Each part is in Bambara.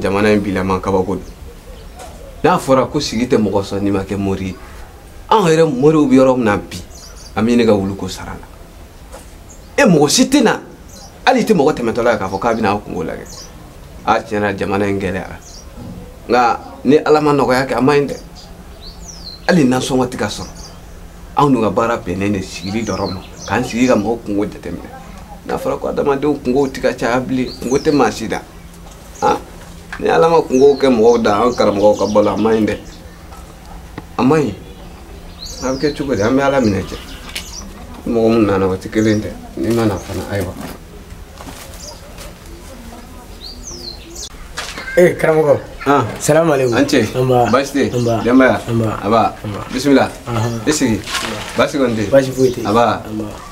jamana in bilama kabako n'a fɔra ko sigi tɛ mɔgɔ sɔn n'i ma kɛ mori ye an yɛrɛ moriw bɛ yɔrɔ min na bi an bɛ ne ka wulu ko sara la mɔgɔ si tɛ na hali i tɛ mɔgɔ tɛmɛtɔla ye k'a fɔ k'a bɛ n'a kungo lajɛ a tiɲɛna jamana in gɛlɛyara nka ni ala ma nɔgɔya kɛ a ma ɲi dɛ hali nasɔngɔ tɛ ka sɔrɔ anw dun ka baara bɛnnen de sigili dɔrɔn ma k'an sigi ka mɔgɔw kungo jateminɛ n'a fɔra ko adamadenw kungow tɛ ka caya bilen kungo tɛ maa si da ni ala ma kungow kɛ mɔgɔw da an karamɔgɔw ka bɔ la a ma ɲi dɛ a ma ɲi a bɛ kɛ cogo di an bɛ ala minɛ cɛ mɔgɔ mun nana o tɛ kelen tɛ n'i ma na fana ayiwa karamɔgɔ salam alaikum an cɛ baasi tɛ denbaya aba bisimila i sigi baasi kɔni tɛ baasi foyi tɛ aba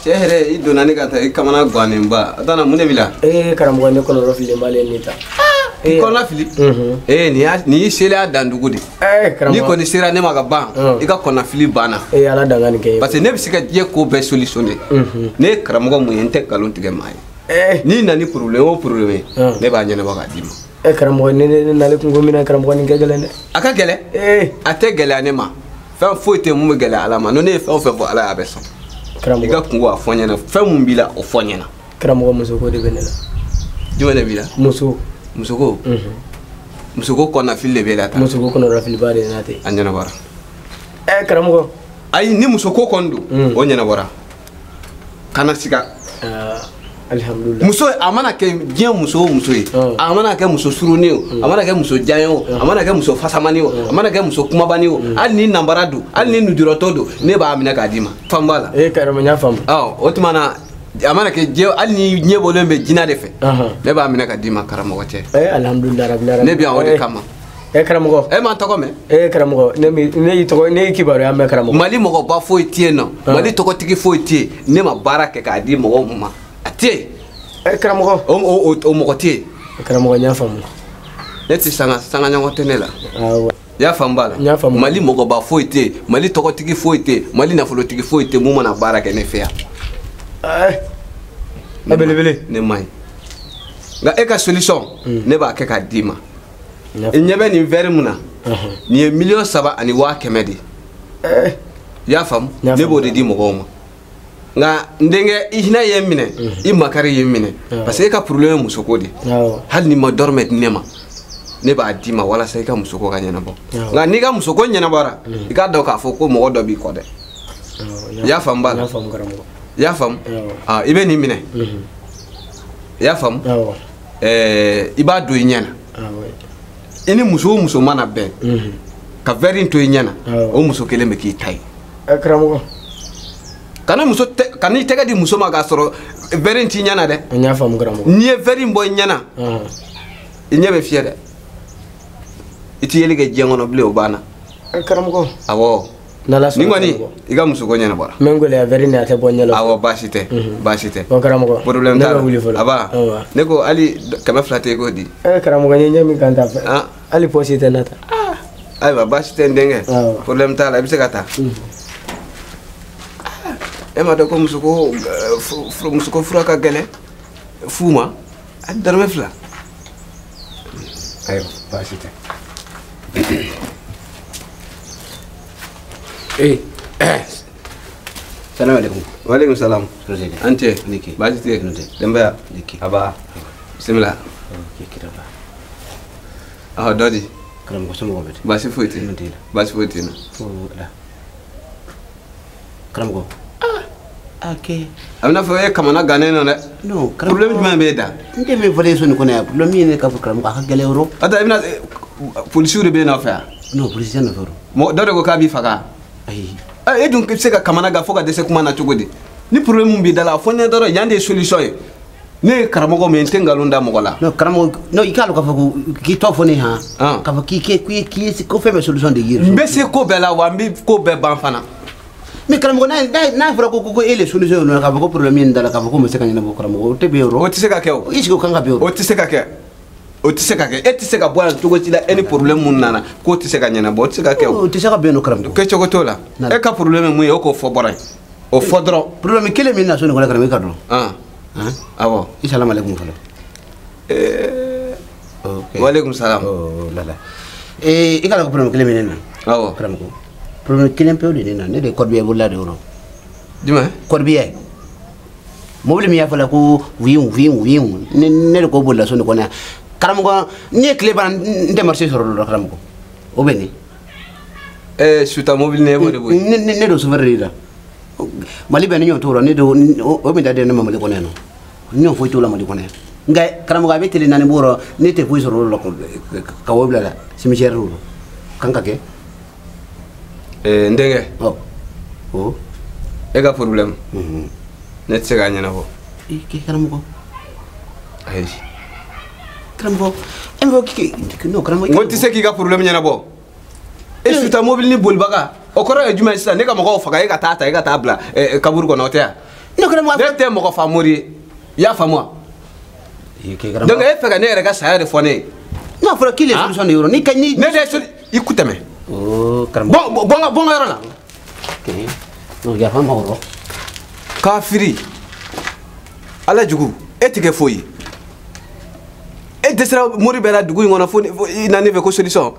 cɛ yɛrɛ i donna ne ka taa i kamana gannen ba a tana mun de b'i la karamɔgɔ ne kɔnɔrɔ fililen b'ale ne ta kɔnɔna fili nin y'i seli a dandugu de n'i kɔni sera ne ma ka ban i ka kɔnɔna fili banna ala dangani kɛ parce que ne bɛ se ka diɲɛ ko bɛɛ solution de ne ye karamɔgɔ mun ye n tɛ nkalon tigɛ maa ye n'i nana ni problème o problème ne b'a ɲɛnabɔ k'a d'i ma karamɔgɔ ne nale kungo mina karamɔgɔ nin kɛ gɛlɛn dɛ a ka gɛlɛn a tɛ gɛlɛya ne ma fɛn foyi tɛ mun bɛ gɛlɛya ala ma ne ye fɛn o fɛn fɔ ala y'a bɛ sɔn i ka kungo a fɔ n ɲɛna fɛn mun b'i la o fɔ n ɲɛna karamɔgɔ muso ko de bɛ ne la jumɛn de b'i la musoko kɔnɔna fili de b'e la tan musoko kɔnɔna fili ba de n'a tɛ a ɲɛnabɔra karamɔgɔ ayi ni musoko kɔni don o ɲɛnabɔra kana siga alhamdulillah muso a mana kɛ diɲɛ muso o muso ye a mana kɛ muso surunin o a mana kɛ muso jan ye o a mana kɛ muso fasamani o a mana kɛ muso kumabani o hali ni nanbara don hali ni nujuratɔ don ne b'a minɛ k'a d'i ma faamu b'a la karamɔgɔ n y'a faamu o tuma na a mana kɛ diɲɛ hali ni ɲɛ bɔlen bɛ jinɛ de fɛ ne b'a minɛ ka d'i ma karamɔgɔ cɛ alhamdulillah rabbil alamin ne bɛ yan o de kama karamɔgɔ m'an tɔgɔ mɛn karamɔgɔ ne y'i kibaruya mɛn karamɔgɔ mali mɔgɔba foyi tɛ yen nɔ mali tɔgɔtigi foyi tɛ yen ne ma baara kɛ k'a di mɔgɔw ma a tɛ yen karamɔgɔ o mɔgɔ tɛ yen karamɔgɔ n y'a faamu ne tɛ sanga ɲɔgɔn tɛ ne la i y'a faamu b'a la mali mɔgɔba foyi tɛ yen mali tɔgɔtigi foyi tɛ yen mali nafolotigi foyi tɛ yen mun mana baara kɛ ne fɛ yan belebele ne ma ɲi nka e ka solution ne b'a kɛ k'a d'i ma i ɲɛ bɛ nin verre mun na nin ye 3,500,000 de i y'a faamu ne b'o de di mɔgɔw ma nka n denkɛ i hinɛ ye n minɛ i makari ye n minɛ parce que e ka problème ye musoko de hali ni ma dɔrɔmɛ di ne ma ne b'a d'i ma walasa i ka musoko ka ɲɛnabɔ nka n'i ka musoko ɲɛnabɔra i k'a dɔn k'a fɔ ko mɔgɔ dɔ b'i kɔ dɛ i y'a faamu b'a la i y'a faamu i bɛ nin minɛ i y'a faamu i b'a don i ɲɛ na i ni muso o muso mana bɛn ka verre in to i ɲɛ na o muso kelen bɛ k'i ta ye karamɔgɔ kana i tɛgɛ di muso ma k'a sɔrɔ verre in t'i ɲɛ na dɛ n y'a faamu karamɔgɔ n'i ye verre in bɔ i ɲɛ na i ɲɛ bɛ fiyɛ dɛ i t'i yeli kɛ diɲɛ kɔnɔ bilen o banna karamɔgɔ awɔ ni kɔni i ka musoko ɲɛnabɔra n bɛ n gɛlɛya verre in a tɛ bɔ n ɲɛ la awɔ baasi tɛ baasi tɛ karamɔgɔ problème t'a la ne bɛ wuli fɔlɔ aba ne ko hali 200 tɛ i k'o di karamɔgɔ n ye ɲɛ min kan ta fɛ hali pɔsi tɛ na ta ayiwa baasi tɛ n denkɛ problème t'a la i bɛ se ka taa e ma dɔn ko musoko fura ka gɛlɛn fu ma a dɔrɔmɛ 2 ayiwa baasi tɛ salam alaikum wa alaikum salam an cɛ baasi tɛ denbaya aba bisimila dɔ di baasi foyi tɛ baasi foyi tɛ na karamɔgɔ a bɛ n'a fɔ e kamana gannen na dɛ problème jumɛn b'e da n tɛ min fɔlen so nin kɔnɔ yan problème ye ne ka fɔ karamɔgɔ a ka gɛlɛn yɔrɔ i bɛna polisiw de b'e nɔfɛ yan non polisi tɛ nɔfɛ dɔ de ko k'a b'i faga ayi e dun bɛ se ka kamana gan fo ka dɛsɛ kuma na cogo di ni problème min b'i da la a fɔ ne dɔrɔn yan de ye solution ye ne ye karamɔgɔ min n tɛ nkalon da mɔgɔ la non karamɔgɔ non i k'a dɔn k'a fɔ ko k'i tɔ fɔ ne han k'a fɔ k'i ko fɛn bɛɛ solution de yiri n bɛ se ko bɛɛ la wa n bɛ ko bɛɛ ban fana mais karamɔgɔ n'a fɔra ko e le solution ye k'a fɔ ko problème min da la k'a fɔ ko n bɛ se ka ɲɛnabɔ karamɔgɔ o tɛ bɛn yɔrɔ o tɛ se ka kɛ o est ce que o kan ka bɛn yɔrɔ o tɛ se ka kɛ o tɛ se ka kɛ e tɛ se ka bɔ yan cogo ci la e ni problème mun nana k'o tɛ se ka ɲɛnabɔ o tɛ se ka kɛ o tɛ se ka bɛn o karamɔgɔ kɛ cogo t'o la e ka problème mun ye o k'o fɔ bɔra ye o fɔ dɔrɔn problème kelen min na so nin kɔnɔ karamɔgɔ i ka dɔn awɔ i salam alaikum fɔlɔ Walaikum salam. Oh là là. I ka ko problème kelen min na. Awɔ. Karamɔgɔ. Problème kelen pe o de na. Ne de corbier bolola de yɔrɔ. Jumɛn? Corbier. Mobile min y'a fɔ la ko wiin ne de ko bolila so ne kɔnɔ yan. Karamɔgɔ ni ye tile ban n tɛ marché sɔrɔ la karamɔgɔ. O bɛ nin. Suta mobile ne b'o de bɔ yen. Ne do chauffeur de la. Mali bɛ ni ɲɔgɔn t'o la ne do o bɛ da de ne ma Mali kɔnɔ yan nɔ. Ɲɔgɔn foyi t'o la Mali kɔnɔ yan. Nka karamɔgɔ a bɛ tele naani bɔrɔ ne tɛ foyi sɔrɔ o la ka o bila la cimetière o kan ka kɛ. N denkɛ. Ɔ. E ka problème. Ne tɛ se k'a ɲɛnabɔ. Karamɔgɔ. Ayi. Karamɔgɔ e bɛ k'i n'o karamɔgɔ. N ko n tɛ se k'i ka problème ɲɛnabɔ. E suta mobile ni bolibaga o kɔrɔ ye jumɛn sisan ne ka mɔgɔw faga e ka taa ta e ka taa bila kaburu kɔnɔ o tɛ yan. Ne tɛ mɔgɔ famori ye i y'a faamu wa. Donc e fɛ ka ne yɛrɛ ka saya de fɔ ne ye. N'a fɔra k'i le solution de yɔrɔ ni ka ni. Ne de ye i ku tɛmɛ. Karamɔgɔ. Bɔn n ka yɔrɔ la. Non yafa ma o rɔ. Kafiri ala jugu e tɛ kɛ foyi ye e dɛsɛra mori bɛɛ la dugu in kɔnɔ fo i na ne fɛ ko solution.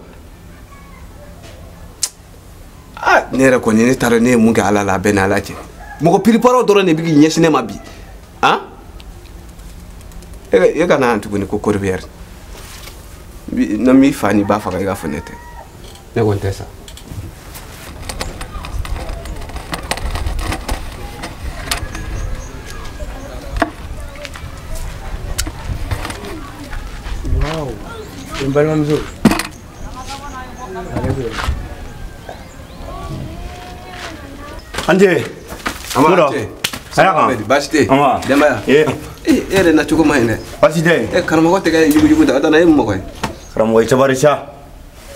Ne yɛrɛ kɔni ne taara ne ye mun kɛ ala la a bɛɛ ni ala cɛ mɔgɔ piriparaw dɔrɔn de bɛ k'i ɲɛsin ne ma bi e ka na yan tuguni ko corbière na m'i fa ni ba faga i ka fɔ ne tɛ ne kɔni tɛ sa. Wow, n balimamuso. Ante. Amara. Ayaka. Basti. Ama. Demaya. E na cogo mai ne. Basti. Karamɔgɔ tɛ kɛ yugu da dana e mɔgɔ ye. Karamɔgɔ tabarisa.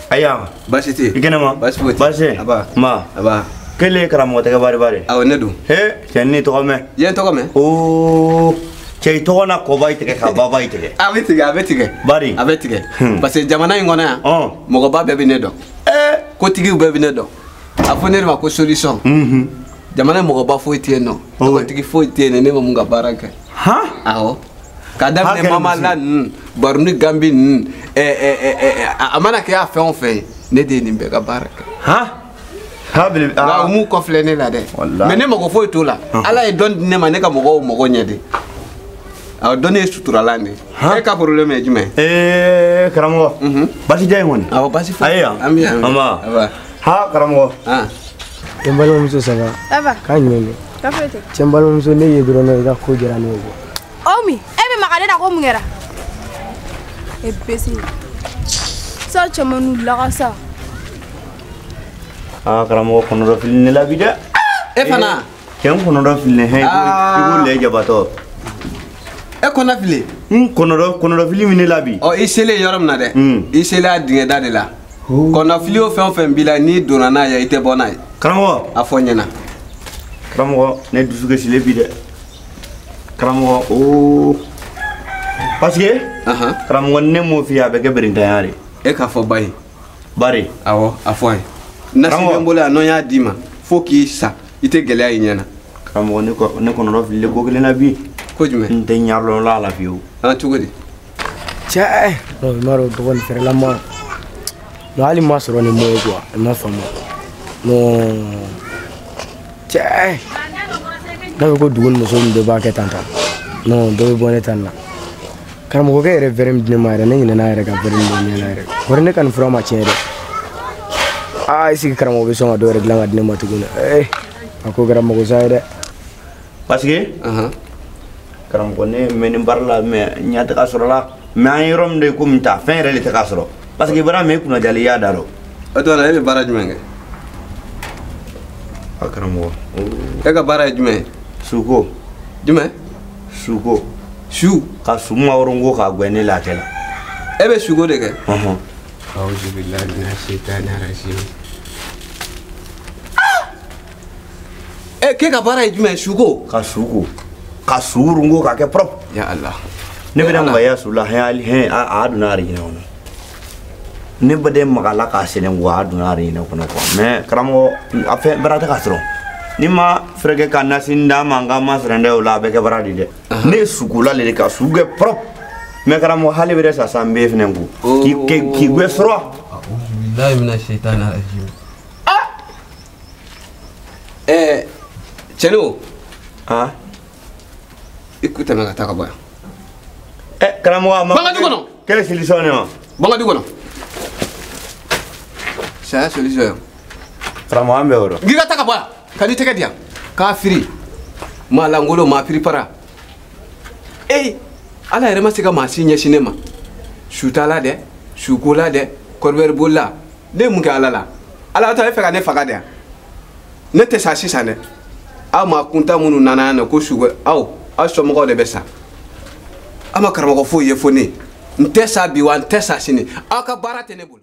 Aya. Basti. Ikenema. Basti. Basti. Aba. Ma. Aba. Kele karamɔgɔ tɛ bari bari. Awɔ ne dun. He, cɛnni tɔgɔ mɛn. Yen tɔgɔ mɛn. Oo. Cɛ tɔgɔ na kɔba tigɛ ka baba tigɛ. A bɛ tigɛ a bɛ tigɛ. Bari. A bɛ tigɛ. Parce que jamana in kɔnɔ yan. Mɔgɔba bɛɛ bɛ ne dɔn. Kotigiw bɛɛ bɛ ne dɔn. A fɔ ne de ma ko solution. Jamana mɔgɔba foyi tɛ yen nɔ. Tɔgɔtigi foyi tɛ yen ne ma mun ka baara kɛ. Awɔ. K'a daminɛ Mamala ninnu Baruni Gambi ninnu a mana kɛ a fɛn o fɛn ye ne de ye nin bɛɛ ka baara kɛ. Nka u m'u kɔfilɛ ne la dɛ. Mais ne mɔgɔ foyi t'o la. Ala ye dɔn di ne ma ne ka mɔgɔw mɔgɔ ɲɛ de. Awɔ dɔnni ye suturalan de. E ka problème ye jumɛn? Karamɔgɔ. Basi diya in kɔni. Awɔ basi foyi. Ayiwa. An bɛ yan. Ama. Ha karamɔgɔ. N balimamuso ça va? Ça va. K'a ɲinɛ de. Ka foyi tɛ. Cɛ n balimamuso ne ye dɔrɔn i ka ko diyara ne ye quoi. Omi, e bɛ maga ne na ko mun kɛra? E bese. Sa caman n'u laga sa. Karamɔgɔ kɔnɔ dɔ fili ne la bi dɛ. E fana. Cɛ n kɔnɔ dɔ fili ne hɛn i ko lɛ jabatɔ. E kɔnɔ fili. Kɔnɔ dɔ fili min ne la bi. Ɔ i selen yɔrɔ min na dɛ. I selen a dingɛda de la. Kɔnɔ fili o fɛn o fɛn b'i la n'i donna n'a ye i tɛ bɔ n'a ye. Karamɔgɔ. A fɔ n ɲɛna. Karamɔgɔ ne dusu kasilen bi dɛ. Karamɔgɔ oo. Parce que. Karamɔgɔ ne m'o f'i ye a bɛ kɛ berentanya de. E k'a fɔ ba ye. Bari. Awɔ a fɔ a ye. Nasi bɛ n bolo yan nɔ n y'a d'i ma fo k'i sa i tɛ gɛlɛya i ɲɛna. Karamɔgɔ ne kɔnɔ dɔ fililen ko kelen na bi. Ko jumɛn? N tɛ ɲɛ dɔn a la fiyewu. Cogo di? Cɛ i m'a dɔn dɔgɔnin fɛrɛlama hali ma sɔrɔ ni mɔ ye quoi i ma faamu non cɛ n'a fɔ ko dugu ni muso min bɛɛ b'a kɛ tan non dɔ bɛ bɔ ne tan na karamɔgɔkɛ yɛrɛ verre min di ne ma yɛrɛ ne ɲinɛna a yɛrɛ ka verre min di ne la yɛrɛ wari ne ka nin fura ma tiɲɛ dɛ est ce que karamɔgɔ bɛ sɔn ka dɔ yɛrɛ dilan ka di ne ma tuguni a ko kɛra magosa ye dɛ. Parce que karamɔgɔ ne mɛ nin baara la mais ɲɛ tɛ ka sɔrɔ la mais an ye yɔrɔ min de komi ta fɛn yɛrɛ de tɛ ka sɔrɔ parce que baara min kunna jali i y'a da rɔ. O tuma na e bɛ baara jumɛn kɛ? Karamɔgɔ. E ka baara ye jumɛn ye? Suko. Jumɛn? Suko. Su. Ka su maworonko k'a gɛn ne la tɛ la. E bɛ suko de kɛ? Awuzu bilahi mina shaytani rajim. K'e ka baara ye jumɛn ye suko? Ka suko. Ka su runko k'a kɛ propre. Ya Allah. Ne bɛ na mɔgɔya su la hɛn a donna a ɲinɛ kɔnɔ. Ne ba de magala k'a sɛnɛ wa a donna a ɲinɛ kɔnɔ quoi mais karamɔgɔ a fɛn baara tɛ ka sɔrɔ. Ni ma fɛrɛ ka nasi d'a ma n ka ma sɛnɛ dɛ o la a bɛ kɛ baara de dɛ. Ne ye sukola de ka su kɛ propre me karamɔgɔ hali bɛ sa san bɛ fɛnɛ ko k'i gbɛ sɔrɔ billahi mina shaitan rajim cɛni ah i ku tɛmɛ ka taa ka bɔ yan karamɔgɔ Banga du kɔnɔ. quelle solution ne ma banga du kɔnɔ saya solution karamɔgɔ an bɛ yɔrɔ g'i ka taa ka bɔ yan ka di tɛgɛ di yan k'a firi maa langolo maa piripara ala yɛrɛ ma se ka maa si ɲɛsin ne ma su t'a la dɛ su ko la dɛ kɔrɔbɛri boli la ne ye mun kɛ ala la ala ta e fɛ ka ne faga de yan ne tɛ sa sisan dɛ aw maa kunta minnu nana yan nɔ ko su aw somɔgɔw de bɛ sa aw ma karamɔgɔ foyi ye fo ne n tɛ sa bi wa n tɛ sa sini aw ka baara tɛ ne bolo